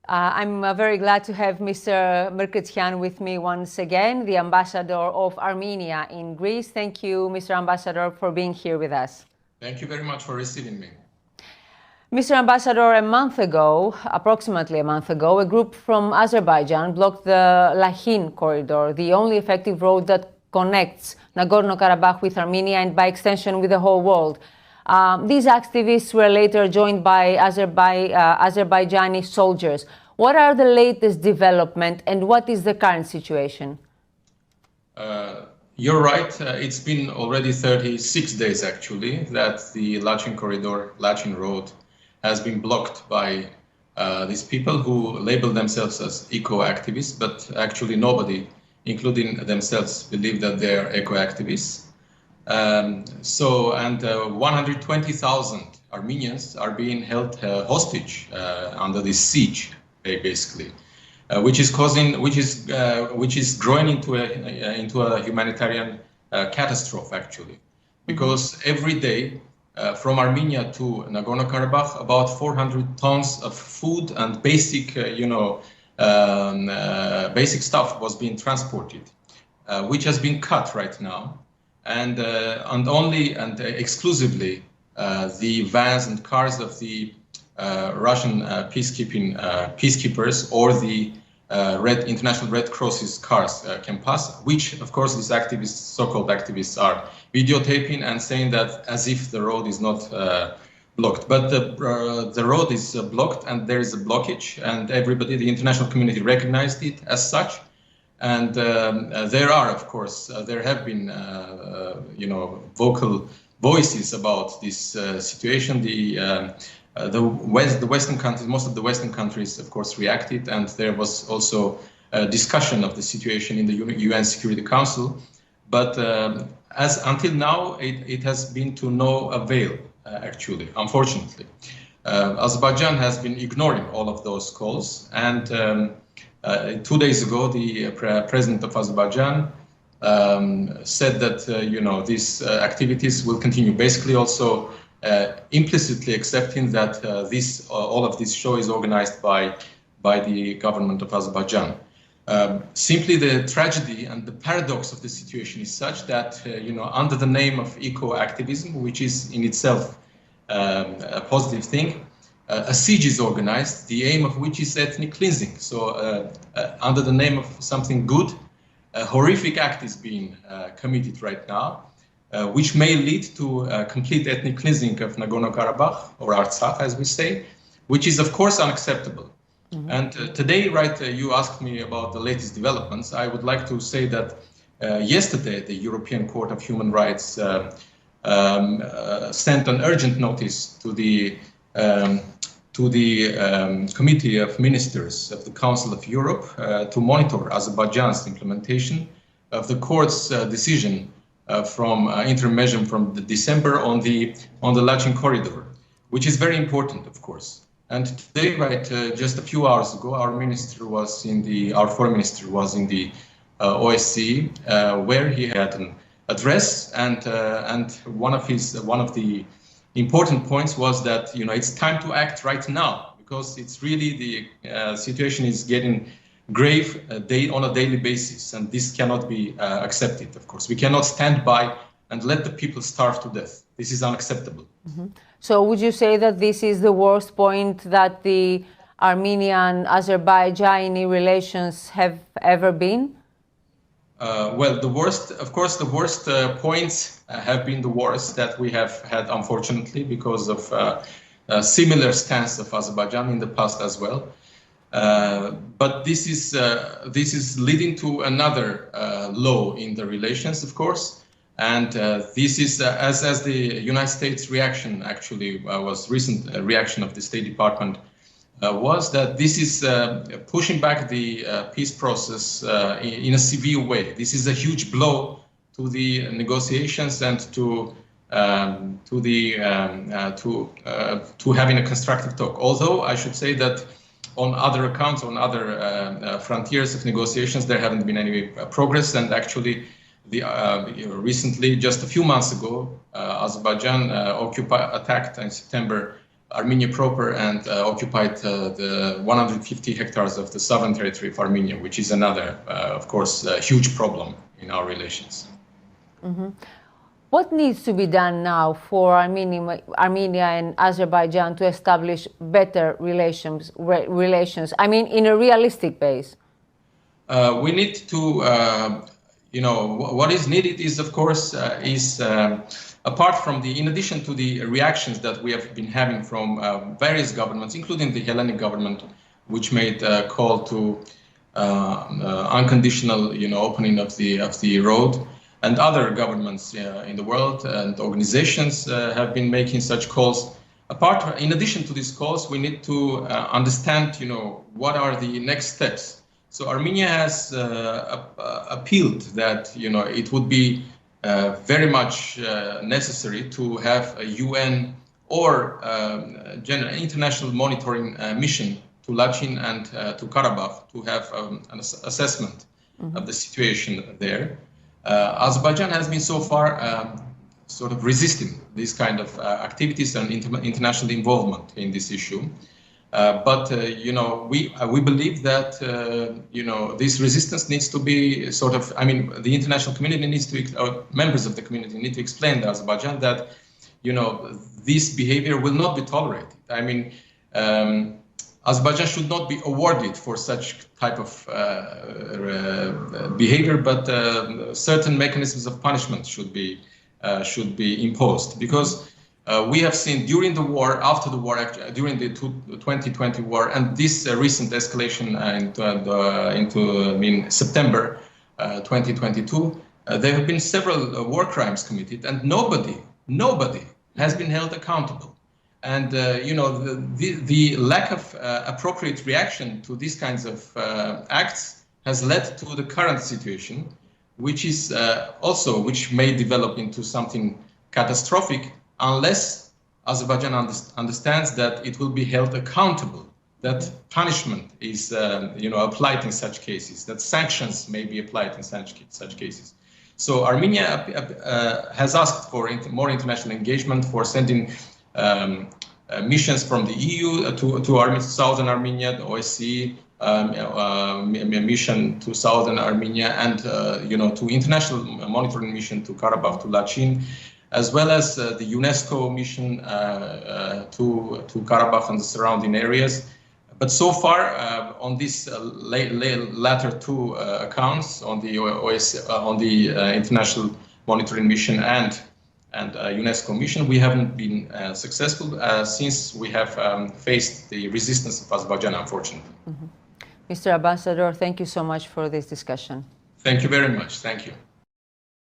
I'm very glad to have Mr. Mkrtchyan with me once again, the ambassador of Armenia in Greece. Thank you, Mr. Ambassador, for being here with us. Thank you very much for receiving me. Mr. Ambassador, a month ago, approximately a month ago, a group from Azerbaijan blocked the Lakhin corridor, the only effective road that connects Nagorno-Karabakh with Armenia and by extension with the whole world. These activists were later joined by Azerbaijani soldiers. What are the latest developments and what is the current situation? You're right. It's been already 36 days, actually, that the Lachin corridor, Lachin road, has been blocked by these people who label themselves as eco-activists, but actually nobody, including themselves, believe that they're eco-activists. 120,000 Armenians are being held hostage under this siege, basically, which is growing into a humanitarian catastrophe, actually, because every day from Armenia to Nagorno-Karabakh, about 400 tons of food and basic, basic stuff was being transported, which has been cut right now. And only and exclusively the vans and cars of the Russian peacekeepers or the International Red Cross's cars can pass, which of course these activists, so-called activists, are videotaping and saying that as if the road is not blocked. But the road is blocked and there is a blockage, and everybody, the international community, recognized it as such. And there are, of course, there have been, vocal voices about this situation. The Western countries, most of the Western countries, of course, reacted, and there was also a discussion of the situation in the UN Security Council. But until now, it has been to no avail, actually, unfortunately. Azerbaijan has been ignoring all of those calls, and 2 days ago, the president of Azerbaijan said that these activities will continue. Basically, also implicitly accepting that all of this show is organized by the government of Azerbaijan. Simply, the tragedy and the paradox of the situation is such that under the name of eco-activism, which is in itself a positive thing, a siege is organized, the aim of which is ethnic cleansing. So under the name of something good, a horrific act is being committed right now, which may lead to complete ethnic cleansing of Nagorno-Karabakh, or Artsakh, as we say, which is, of course, unacceptable. Mm-hmm. And today, you asked me about the latest developments. I would like to say that yesterday, the European Court of Human Rights sent an urgent notice to the Committee of Ministers of the Council of Europe to monitor Azerbaijan's implementation of the court's decision from interim measure from December on the Lachin corridor, which is very important, of course. And today, just a few hours ago, our foreign minister was in the OSCE, where he had an address, and one of the important points was that it's time to act right now, because it's really the situation is getting grave on a daily basis, and this cannot be accepted. Of course, we cannot stand by and let the people starve to death. This is unacceptable. Mm-hmm. So would you say that this is the worst point that the Armenian-Azerbaijani relations have ever been? Well, the worst points have been the worst that we have had, unfortunately, because of a similar stance of Azerbaijan in the past as well. But this is leading to another low in the relations, of course. And this is, as the United States reaction actually was recent reaction of the State Department was that this is pushing back the peace process in a severe way. This is a huge blow to the negotiations and to having a constructive talk. Although I should say that on other accounts, on other frontiers of negotiations, there haven't been any progress, and actually. Recently, just a few months ago, Azerbaijan attacked in September Armenia proper and occupied the 150 hectares of the southern territory of Armenia, which is another, of course, huge problem in our relations. Mm-hmm. What needs to be done now for Armenia and Azerbaijan to establish better relations? I mean, in a realistic base. We need to, what is needed is, of course, apart from in addition to the reactions that we have been having from various governments, including the Hellenic government, which made a call to unconditional, opening of the road, and other governments in the world and organizations have been making such calls. In addition to these calls, we need to understand, what are the next steps. So Armenia has appealed that, it would be very much necessary to have a UN or international monitoring mission to Lachin and to Karabakh to have an assessment of the situation there. Azerbaijan has been so far sort of resisting these kind of activities and international involvement in this issue. But we believe that this resistance needs to be the international community needs to, members of the community need to explain to Azerbaijan that this behavior will not be tolerated. I mean, Azerbaijan should not be awarded for such type of behavior, but certain mechanisms of punishment should be imposed, because we have seen during the war, after the war, during the 2020 war, and this recent escalation into September 2022, there have been several war crimes committed, and nobody has been held accountable. And the lack of appropriate reaction to these kinds of acts has led to the current situation, which is which may develop into something catastrophic unless Azerbaijan understands that it will be held accountable, that punishment is applied in such cases, that sanctions may be applied in such cases. So Armenia has asked for more international engagement, for sending missions from the EU to southern Armenia, the OSCE mission to southern Armenia, and to international monitoring mission to Karabakh, to Lachin, as well as the UNESCO mission to Karabakh and the surrounding areas. But so far, on these latter two accounts, on the international monitoring mission and UNESCO mission, we haven't been successful since we have faced the resistance of Azerbaijan, unfortunately. Mm-hmm. Mr. Ambassador, thank you so much for this discussion. Thank you very much. Thank you.